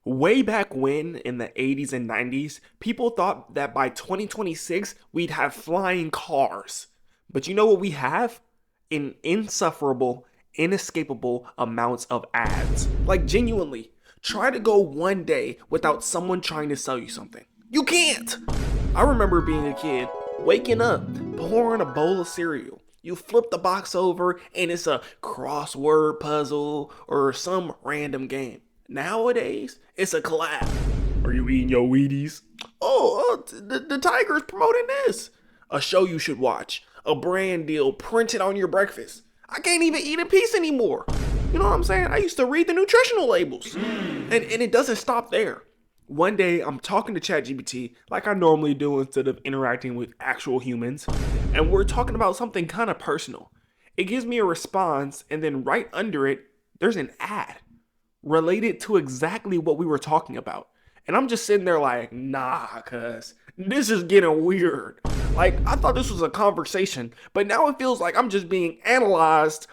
Way back when, in the 80s and 90s, people thought that by 2026 we'd have flying cars. But you know what we have? An insufferable, inescapable amounts of ads. Like, genuinely, try to go one day without someone trying to sell you something. You can't! I remember being a kid, waking up, pouring a bowl of cereal. You flip the box over and it's a crossword puzzle or some random game. Nowadays, it's a collab. Are you eating your Wheaties? The Tiger's promoting this. A show you should watch. A brand deal printed on your breakfast. I can't even eat a piece anymore. You know what I'm saying? I used to read the nutritional labels. And it doesn't stop there. One day, I'm talking to ChatGPT like I normally do instead of interacting with actual humans. And we're talking about something kind of personal. It gives me a response, and then right under it, there's an ad related to exactly what we were talking about. And I'm just sitting there like, nah, cuz this is getting weird. Like, I thought this was a conversation, but now it feels like I'm just being analyzed,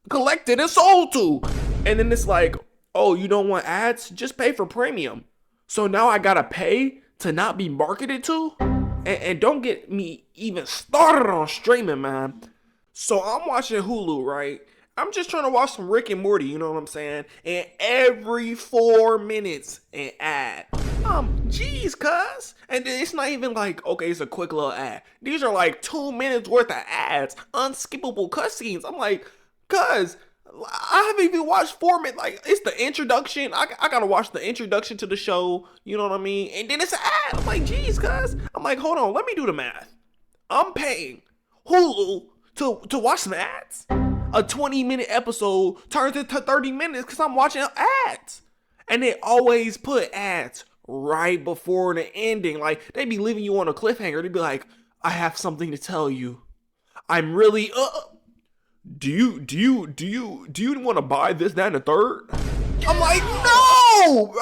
collected, and sold to. And then it's like, oh, you don't want ads? Just pay for premium. So now I gotta pay to not be marketed to? And don't get me even started on streaming, man. So I'm watching Hulu, right? I'm just trying to watch some Rick and Morty, you know what I'm saying? And every 4 minutes, an ad. Jeez, cuz. And it's not even like, okay, it's a quick little ad. These are like 2 minutes worth of ads, unskippable cutscenes. I'm like, cuz, I haven't even watched 4 minutes. Like, it's the introduction. I gotta watch the introduction to the show, you know what I mean? And then it's an ad. I'm like, jeez, cuz. I'm like, hold on, let me do the math. I'm paying Hulu to watch some ads. A 20-minute episode turns into 30 minutes because I'm watching ads. And they always put ads right before the ending. Like, they be leaving you on a cliffhanger. They be like, I have something to tell you. I'm really, do you want to buy this, that, and the third? I'm like, no!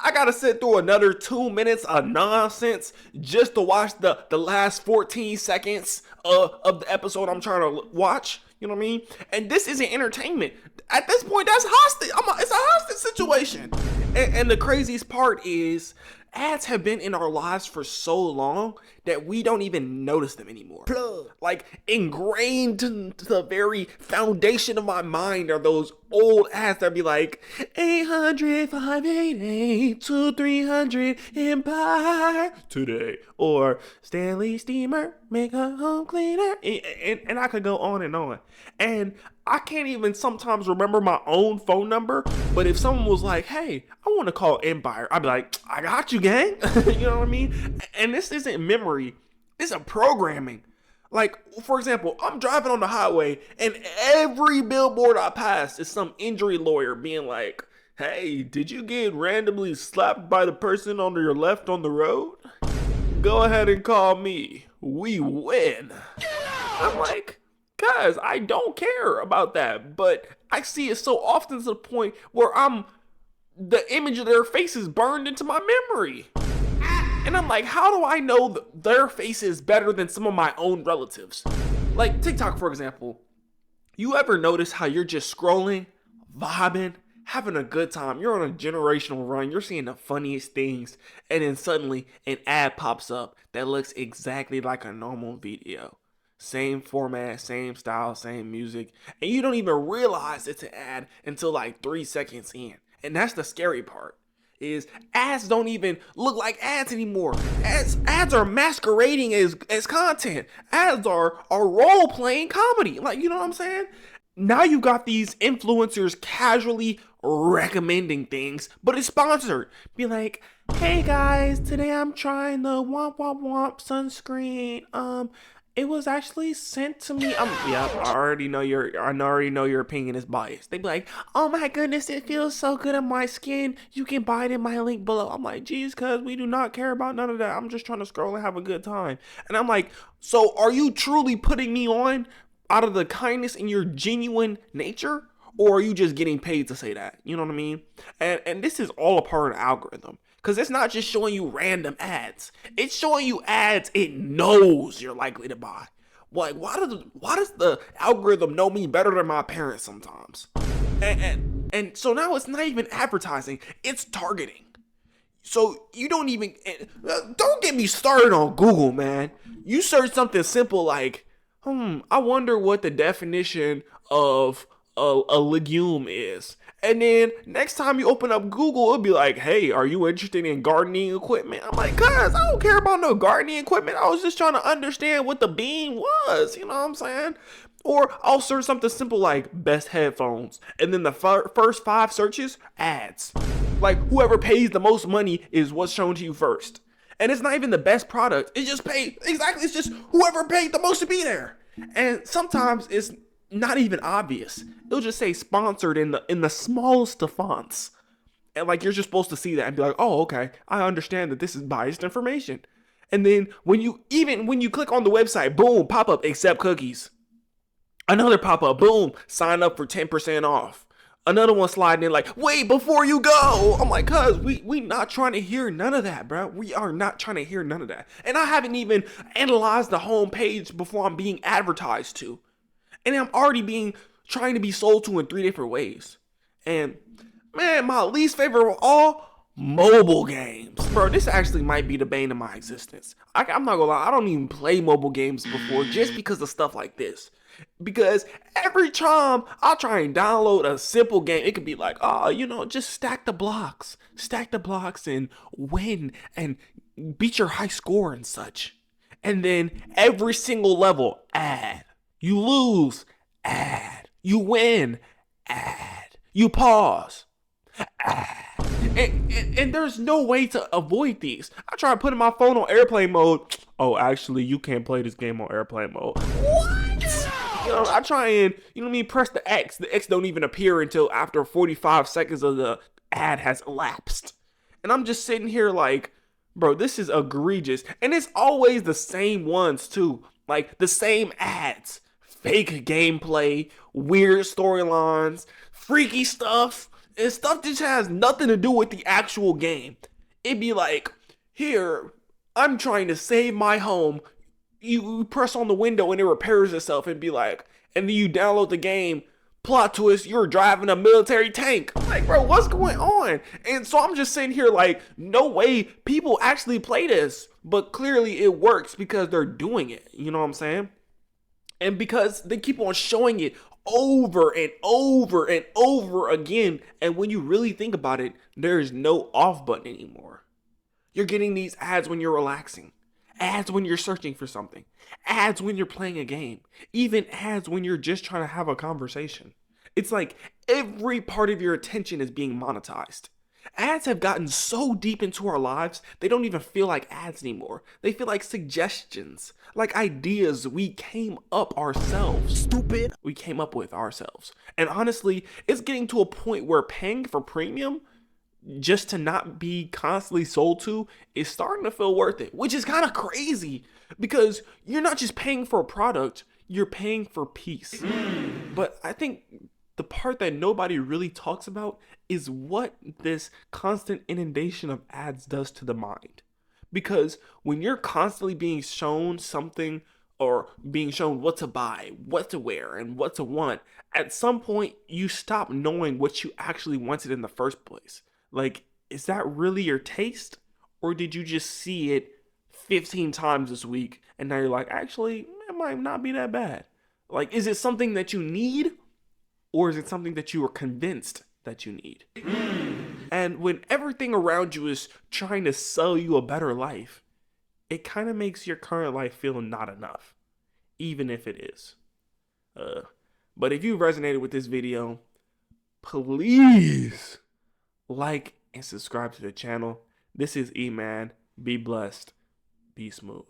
I gotta sit through another 2 minutes of nonsense just to watch the last 14 seconds of the episode I'm trying to watch. You know what I mean? And this isn't entertainment. At this point, that's hostage. It's a hostage situation. And the craziest part is ads have been in our lives for so long that we don't even notice them anymore. Like, ingrained to the very foundation of my mind are those old ads that be like 800 588 2300 Empire today, or Stanley Steamer make a home cleaner, and I could go on and on. And I can't even sometimes remember my own phone number, but if someone was like, hey, I want to call Empire, I'd be like, I got you, gang. You know what I mean? And this isn't memory, this is programming. Like, for example, I'm driving on the highway and every billboard I pass is some injury lawyer being like, hey, did you get randomly slapped by the person on your left on the road? Go ahead and call me. We win. I'm like, guys, I don't care about that, but I see it so often to the point where the image of their face is burned into my memory. And I'm like, how do I know their face is better than some of my own relatives? Like TikTok, for example. You ever notice how you're just scrolling, vibing, having a good time? You're on a generational run. You're seeing the funniest things. And then suddenly an ad pops up that looks exactly like a normal video. Same format, same style, same music. And you don't even realize it's an ad until like 3 seconds in. And that's the scary part. Is ads don't even look like ads anymore. Ads are masquerading as content. Ads are role-playing comedy. Like, you know what I'm saying? Now you got these influencers casually recommending things, but it's sponsored. Be like, hey guys, today I'm trying the Womp Womp Womp sunscreen. It was actually sent to me. I already know your opinion is biased. They be like, oh my goodness, it feels so good on my skin. You can buy it in my link below. I'm like, geez, cuz we do not care about none of that. I'm just trying to scroll and have a good time. And I'm like, so are you truly putting me on out of the kindness in your genuine nature? Or are you just getting paid to say that? You know what I mean? And this is all a part of the algorithm. Because it's not just showing you random ads. It's showing you ads it knows you're likely to buy. Like, why does the algorithm know me better than my parents sometimes? And And so now it's not even advertising, it's targeting. So you don't even, don't get me started on Google, man. You search something simple like, I wonder what the definition of a legume is. And then next time you open up Google, it'll be like, hey, are you interested in gardening equipment? I'm like, cuz, I don't care about no gardening equipment. I was just trying to understand what the bean was. You know what I'm saying? Or I'll search something simple like best headphones. And then the first 5 searches, ads. Like whoever pays the most money is what's shown to you first. And it's not even the best product. It's just it's just whoever paid the most to be there. And sometimes it's not even obvious. It'll just say sponsored in the smallest of fonts. And like you're just supposed to see that and be like, oh, okay, I understand that this is biased information. And then when you click on the website, boom, pop up, accept cookies. Another pop up, boom, sign up for 10% off. Another one sliding in like, wait before you go. I'm like, cuz we not trying to hear none of that, bro. We are not trying to hear none of that. And I haven't even analyzed the home page before I'm being advertised to. And I'm already trying to be sold to in 3 different ways. And man, my least favorite of all, mobile games. Bro, this actually might be the bane of my existence. I'm not gonna lie, I don't even play mobile games before just because of stuff like this. Because every time I try and download a simple game, it could be like, oh, just stack the blocks and win and beat your high score and such. And then every single level, ad. You lose, ad. You win, ad. You pause, ad. And there's no way to avoid these. I try putting my phone on airplane mode. Oh, actually, you can't play this game on airplane mode. What? I try and, press the X. The X don't even appear until after 45 seconds of the ad has elapsed. And I'm just sitting here like, bro, this is egregious. And it's always the same ones too. Like the same ads. Fake gameplay, weird storylines, freaky stuff, and stuff that just has nothing to do with the actual game. It'd be like, here, I'm trying to save my home. You press on the window and it repairs itself and be like, and then you download the game, plot twist, you're driving a military tank. I'm like, bro, what's going on? And so I'm just sitting here like, no way people actually play this, but clearly it works because they're doing it. You know what I'm saying? And because they keep on showing it over and over and over again. And when you really think about it, there's no off button anymore. You're getting these ads when you're relaxing. Ads when you're searching for something. Ads when you're playing a game. Even ads when you're just trying to have a conversation. It's like every part of your attention is being monetized. Ads have gotten so deep into our lives, they don't even feel like ads anymore. They feel like suggestions, like ideas we came up ourselves. Stupid. We came up with ourselves. And honestly, it's getting to a point where paying for premium just to not be constantly sold to is starting to feel worth it, which is kind of crazy because you're not just paying for a product, you're paying for peace. But I think the part that nobody really talks about is what this constant inundation of ads does to the mind. Because when you're constantly being shown something or being shown what to buy, what to wear, and what to want, at some point you stop knowing what you actually wanted in the first place. Like, is that really your taste? Or did you just see it 15 times this week and now you're like, actually, it might not be that bad? Like, is it something that you need? Or is it something that you are convinced that you need? And when everything around you is trying to sell you a better life, it kind of makes your current life feel not enough, even if it is. But if you resonated with this video, please like and subscribe to the channel. This is E-Man. Be blessed. Be smooth.